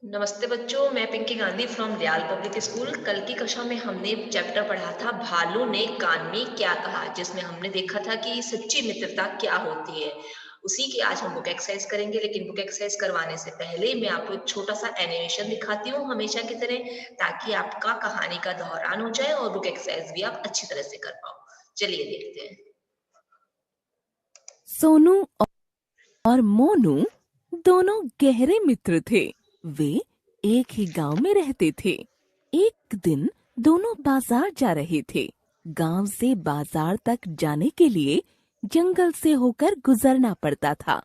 नमस्ते बच्चों, मैं Pinky Gandhi from Dayal Public School. कल की कक्षा में हमने चैप्टर पढ़ा था भालू ने कान में क्या कहा, जिसमें हमने देखा था कि सच्ची मित्रता क्या होती है। उसी की आज हम बुक एक्सरसाइज करेंगे, लेकिन बुक एक्सरसाइज करवाने से पहले मैं आपको एक छोटा सा एनिमेशन दिखाती हूँ हमेशा की तरह, ताकि आपका कहानी का दोहरान हो जाए और बुक एक्सरसाइज भी आप अच्छी तरह से कर पाओ। चलिए देखते हैं। सोनू और मोनू दोनों गहरे मित्र थे। वे एक ही गांव में रहते थे। एक दिन दोनों बाजार जा रहे थे। गांव से बाजार तक जाने के लिए जंगल से होकर गुजरना पड़ता था।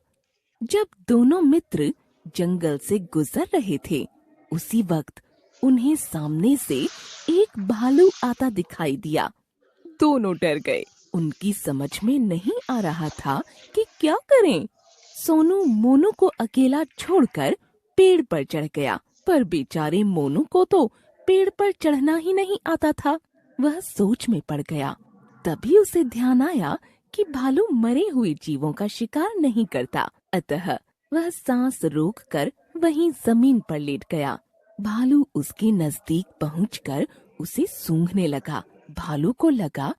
जब दोनों मित्र जंगल से गुजर रहे थे, उसी वक्त उन्हें सामने से एक भालू आता दिखाई दिया। दोनों डर गए। उनकी समझ में नहीं आ रहा था कि क्या करें। सोनू मोनू को अकेला छोड़कर पेड़ पर चढ़ गया, पर बेचारे मोनू को तो पेड़ पर चढ़ना ही नहीं आता था। वह सोच में पड़ गया। तभी उसे ध्यान आया कि भालू मरे हुए जीवों का शिकार नहीं करता, अतः वह सांस रोककर वहीं जमीन पर लेट गया। भालू उसके नजदीक पहुंचकर उसे सूंघने लगा। भालू को लगा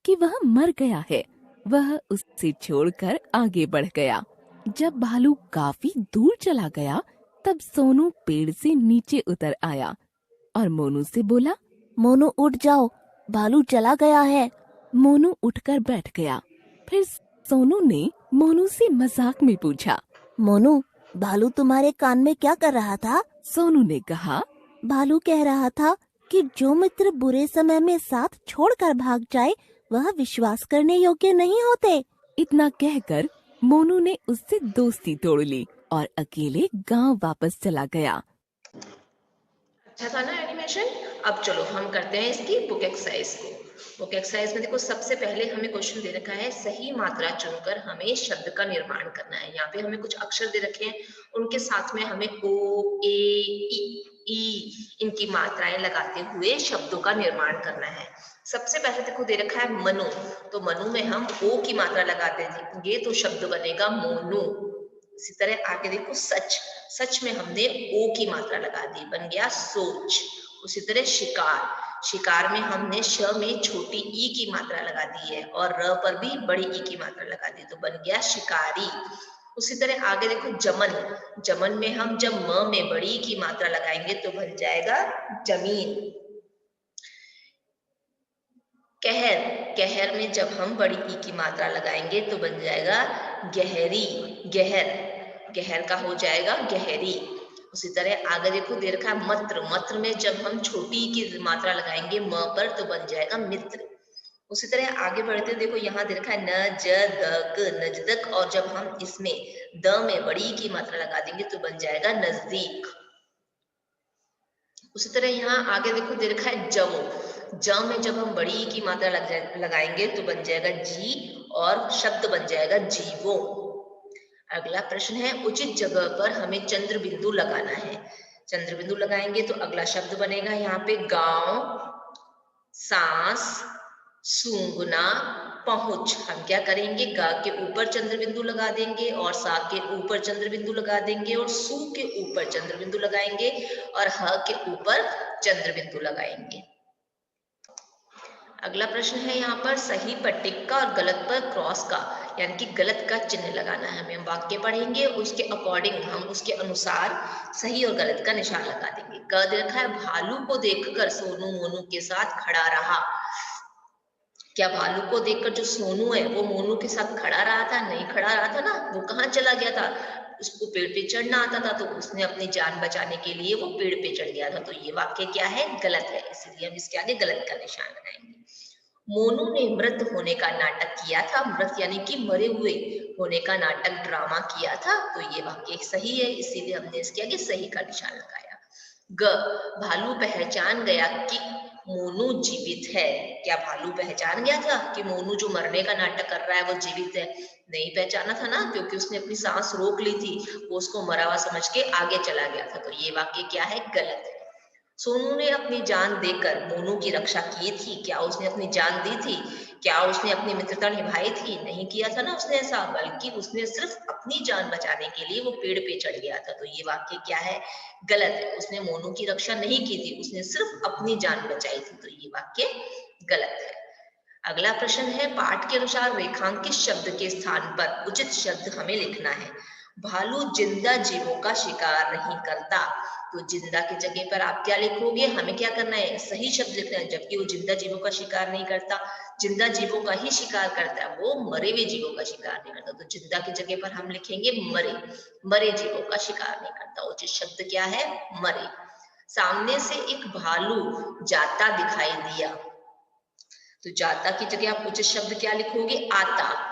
कि वह मर गया है। वह उसे छोड़कर आगे बढ़ गया। जब भालू काफी दूर चला गया, तब सोनू पेड़ से नीचे उतर आया और मोनू से बोला, मोनू उठ जाओ, भालू चला गया है। मोनू उठकर बैठ गया। फिर सोनू ने मोनू से मजाक में पूछा, मोनू, भालू तुम्हारे कान में क्या कर रहा था? सोनू ने कहा, भालू कह रहा था कि जो मित्र बुरे समय में साथ छोड़कर भाग जाए, वह विश्वास करने योग्य नहीं होते। इतना कहकर मोनू ने उससे दोस्ती तोड़ ली और अकेले गांव वापस चला गया। अच्छा था ना एनिमेशन। अब चलो हम करते हैं इसकी बुक एक्सरसाइज को। बुक एक्सरसाइज में देखो, सबसे पहले हमें क्वेश्चन दे रखा है सही मात्रा चुनकर हमें शब्द का निर्माण करना है। यहाँ पे हमें कुछ अक्षर दे रखे हैं, उनके साथ में हमें ओ, ए, ई इनकी मात्राएं लगाते हुए शब्दों का निर्माण करना है। सबसे पहले देखो दे रखा है मनु, तो मनु में हम ओ की मात्रा लगा देंगे तो शब्द बनेगा मोनू। इसी तरह आगे देखो सच, सच में हमने ओ की मात्रा लगा दी, बन गया सोच। उसी तरह शिकार, शिकार में हमने श में छोटी ई की मात्रा लगा दी है और र पर भी बड़ी ई की मात्रा लगा दी, तो बन गया शिकारी। उसी तरह आगे देखो जमन, जमन में हम जब म में बड़ी ई की मात्रा लगाएंगे तो बन जाएगा जमीन। कहर, कहर में जब हम बड़ी ई की मात्रा लगाएंगे तो बन जाएगा गहरी, गहर, गहर का हो जाएगा गहरी। उसी तरह आगे देखो दे रखा है मत्र, मत्र में जब हम छोटी ई की मात्रा लगाएंगे म पर तो बन जाएगा मित्र। उसी तरह आगे बढ़ते देखो यहाँ दे रखा है न ज द क नजदक, और जब हम इसमें द में बड़ी ई की मात्रा लगा देंगे तो बन जाएगा नजदीक। उसी तरह यहाँ आगे देखो दे रखा है जव, ज में जब हम बड़ी ई की मात्रा लगाएंगे तो बन जाएगा जी और शब्द बन जाएगा जीवो। अगला प्रश्न है उचित जगह पर हमें चंद्र बिंदु लगाना है। चंद्र बिंदु लगाएंगे तो अगला शब्द बनेगा यहाँ पे गांव, सांस, सूंघना, पहुंच। हम क्या करेंगे, गा के ऊपर चंद्र बिंदु लगा देंगे और सा के ऊपर चंद्र बिंदु लगा देंगे और सू के ऊपर चंद्र बिंदु लगाएंगे और ह के ऊपर चंद्र बिंदु लगाएंगे। अगला प्रश्न है यहाँ पर सही पर टिक का और गलत पर क्रॉस का, यानी कि गलत का चिन्ह लगाना है हमें। हम वाक्य पढ़ेंगे, उसके अकॉर्डिंग हम उसके अनुसार सही और गलत का निशान लगा देंगे। क दे रखा है भालू को देखकर सोनू मोनू के साथ खड़ा रहा। क्या भालू को देखकर जो सोनू है वो मोनू के साथ खड़ा रहा था? नहीं खड़ा रहा था ना, वो कहाँ चला गया था? उसको पेड़ पे चढ़ना आता था, तो उसने अपनी जान बचाने के लिए वो पेड़ पे चढ़ गया था। तो ये वाक्य क्या है, गलत है, इसलिए हम इसके आगे गलत का निशान लगाएंगे। मोनू ने मृत होने का नाटक किया था, मृत यानी कि मरे हुए होने का नाटक ड्रामा किया था, तो ये वाक्य सही है, इसीलिए हमने इसके आगे सही का निशान लगाया। ग, भालू पहचान गया कि मोनू जीवित है। क्या भालू पहचान गया था कि मोनू जो मरने का नाटक कर रहा है वो जीवित है? नहीं पहचाना था ना, क्योंकि उसने अपनी सांस रोक ली थी, वो उसको मरा हुआ समझ के आगे चला गया था, तो ये वाक्य क्या है, गलत है। सोनू ने अपनी जान देकर मोनू की रक्षा की थी। क्या उसने अपनी जान दी थी? क्या उसने अपनी मित्रता निभाई थी? नहीं किया था ना उसने ऐसा, बल्कि उसने सिर्फ अपनी जान बचाने के लिए वो पेड़ पे चढ़ गया था। तो ये वाक्य क्या है? गलत है। उसने मोनू की रक्षा नहीं की थी, उसने सिर्फ अपनी जान बचाई थी। तो ये वाक्य गलत है। अगला प्रश्न है, पाठ के अनुसार रेखांकित शब्द के स्थान पर उचित शब्द हमें लिखना है। भालू जिंदा जीवों का शिकार नहीं करता। तो जिंदा की जगह पर आप क्या लिखोगे? हमें क्या करना है? सही शब्द लिखना है, जबकि वो जिंदा जीवों का शिकार नहीं करता। जिंदा जीवों का ही शिकार करता है, वो मरे हुए जीवों का शिकार नहीं करता। तो जिंदा की जगह पर हम लिखेंगे मरे। मरे जीवों का शिकार नहीं करता। उचित शब्द क्या है? मरे। सामने से एक भालू जाता दिखाई दिया। तो जाता की जगह आप उचित शब्द क्या लिखोगे? आता।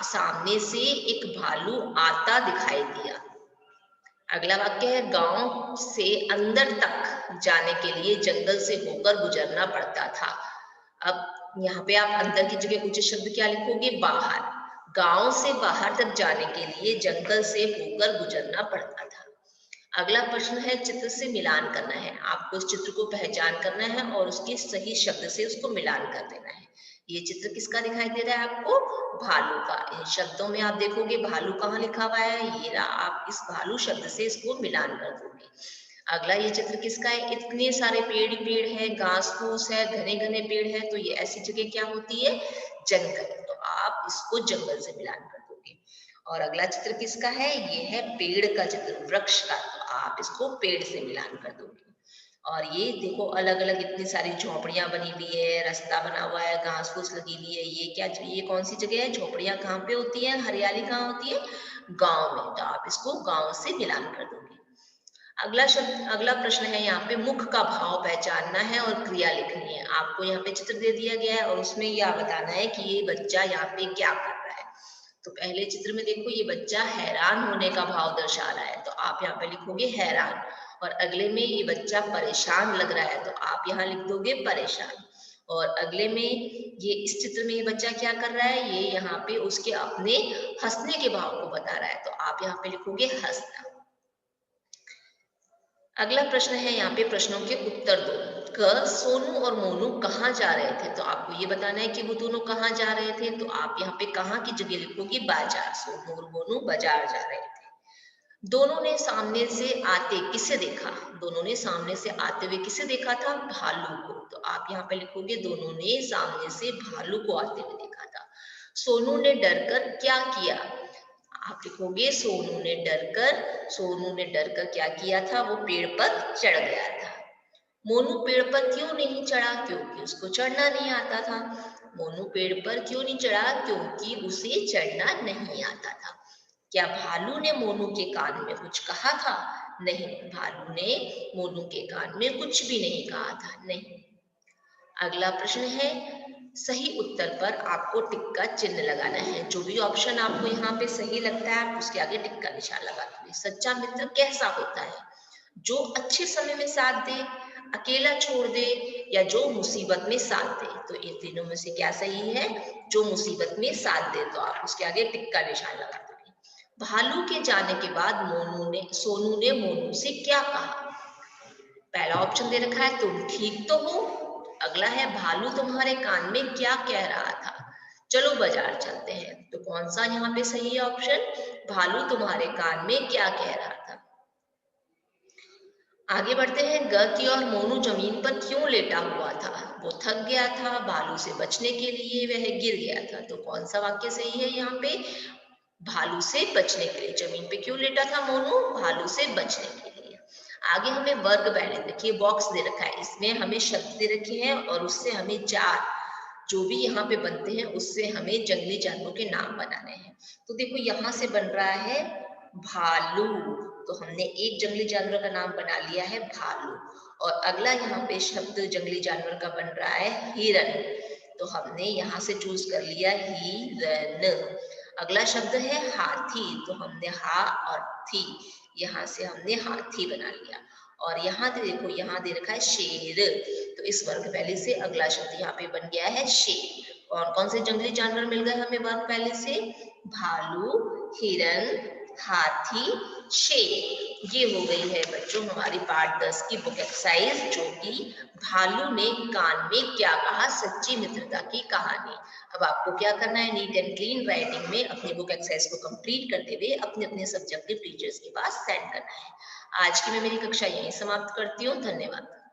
सामने से एक भालू आता दिखाई दिया। अगला वाक्य है, गांव से अंदर तक जाने के लिए जंगल से होकर गुजरना पड़ता था। अब यहाँ पे आप अंदर की जगह उचित शब्द क्या लिखोगे? बाहर। गांव से बाहर तक जाने के लिए जंगल से होकर गुजरना पड़ता था। अगला प्रश्न है, चित्र से मिलान करना है। आपको इस चित्र को पहचान करना है और उसके सही शब्द से उसको मिलान कर देना है। ये चित्र किसका दिखाई दे रहा है आपको? भालू का। इन शब्दों में आप देखोगे भालू कहाँ लिखा हुआ है? ये रहा। आप इस भालू शब्द से इसको मिलान कर दोगे। अगला, ये चित्र किसका है? इतने सारे पेड़ ही पेड़ है, घास फूस है, घने घने पेड़ है, तो ये ऐसी जगह क्या होती है? जंगल। तो आप इसको जंगल से मिलान कर दोगे। और अगला चित्र किसका है? ये है पेड़ का चित्र, वृक्ष का। तो आप इसको पेड़ से मिलान कर दोगे। और ये देखो अलग अलग इतनी सारी झोपड़ियां बनी हुई है, रास्ता बना हुआ है, घास फूस लगी हुई है। ये क्या, ये कौन सी जगह है? झोपड़ियां कहाँ पे होती है? हरियाली कहाँ होती है? गांव में। तो आप इसको गांव से मिलान कर दोगे। अगला प्रश्न है, यहाँ पे मुख का भाव पहचानना है और क्रिया लिखनी है। आपको यहाँ पे चित्र दे दिया गया है और उसमें यह बताना है कि ये बच्चा यहाँ पे क्या कर रहा है। तो पहले चित्र में देखो, ये बच्चा हैरान होने का भाव दर्शा रहा है, तो आप यहाँ पे लिखोगे हैरान। और अगले में ये बच्चा परेशान लग रहा है, तो आप यहाँ लिख दोगे परेशान। और अगले में ये इस चित्र में ये बच्चा क्या कर रहा है? ये यहाँ पे उसके अपने हंसने के भाव को बता रहा है, तो आप यहाँ पे लिखोगे हंसना। अगला प्रश्न है, यहाँ पे प्रश्नों के उत्तर दो। क, सोनू और मोनू कहाँ जा रहे थे? तो आपको ये बताना है कि वो दोनों कहाँ जा रहे थे। तो आप यहाँ पे कहाँ की जगह लिखोगे? बाजार। सोनू और मोनू बाजार जा रहे थे। दोनों ने सामने से आते किसे देखा? दोनों ने सामने से आते हुए किसे देखा था? भालू को। तो आप यहाँ पे लिखोगे दोनों ने सामने से भालू को आते हुए देखा था। सोनू ने डरकर क्या किया? आप लिखोगे सोनू ने डरकर क्या किया था? वो पेड़ पर चढ़ गया था। मोनू पेड़ पर क्यों नहीं चढ़ा? क्योंकि उसको चढ़ना नहीं आता था। मोनू पेड़ पर क्यों नहीं चढ़ा? क्योंकि उसे चढ़ना नहीं आता था। क्या भालू ने मोनू के कान में कुछ कहा था? नहीं, भालू ने मोनू के कान में कुछ भी नहीं कहा था। नहीं। अगला प्रश्न है, सही उत्तर पर आपको टिक का चिन्ह लगाना है। जो भी ऑप्शन आपको यहाँ पे सही लगता है आप उसके आगे टिक का निशान लगा दीजिए। सच्चा मित्र कैसा होता है? जो अच्छे समय में साथ दे, अकेला छोड़ दे, या जो मुसीबत में साथ दे। तो इन तीनों में से क्या सही है? जो मुसीबत में साथ दे। तो आप उसके आगे टिक का निशान लगा दोगे। भालू के जाने के बाद सोनू ने मोनू से क्या कहा? पहला ऑप्शन दे रखा है, तुम ठीक तो हो। अगला है, भालू तुम्हारे कान में क्या कह रहा था? चलो बाजार चलते हैं। तो कौन सा यहाँ पे सही है ऑप्शन? भालू तुम्हारे कान में क्या कह रहा था। आगे बढ़ते हैं, ग की ओर। मोनू जमीन पर क्यों लेटा हुआ था? वो थक गया था। भालू से बचने के लिए वह गिर गया था। तो कौन सा वाक्य सही है यहाँ पे? भालू से बचने के लिए। जमीन पे क्यों लेटा था मोनू? भालू से बचने के लिए। आगे हमें वर्ग बैलेंस, देखिए बॉक्स दे रखा है, इसमें हमें शब्द दे रखे हैं और उससे हमें चार जो भी यहाँ पे बनते हैं उससे हमें जंगली जानवरों के नाम बनाने हैं। तो देखो यहाँ से बन रहा है भालू, तो हमने एक जंगली जानवर का नाम बना लिया है भालू। और अगला यहाँ पे शब्द जंगली जानवर का बन रहा है हिरन, तो हमने यहाँ से चूज कर लिया हिरन। अगला शब्द है हाथी, तो हमने हा और थी, यहाँ से हमने हाथी बना लिया। और यहाँ देखो, यहाँ दे रखा है शेर, तो इस वर्ग पहले से अगला शब्द यहाँ पे बन गया है शेर। कौन कौन से जंगली जानवर मिल गए हमें वर्ग पहले से? भालू, हिरन, हाथी, शेर। ये हो गई है बच्चों हमारी पार्ट 10 की बुक एक्सरसाइज, जो कि भालू ने कान में क्या कहा, सच्ची मित्रता की कहानी। अब आपको क्या करना है, नीट एंड क्लीन राइटिंग में अपनी बुक एक्सरसाइज को कंप्लीट करते हुए अपने अपने सब्जेक्टिव टीचर्स के पास सेंड करना है। आज की मैं मेरी कक्षा यहीं समाप्त करती हूँ। धन्यवाद।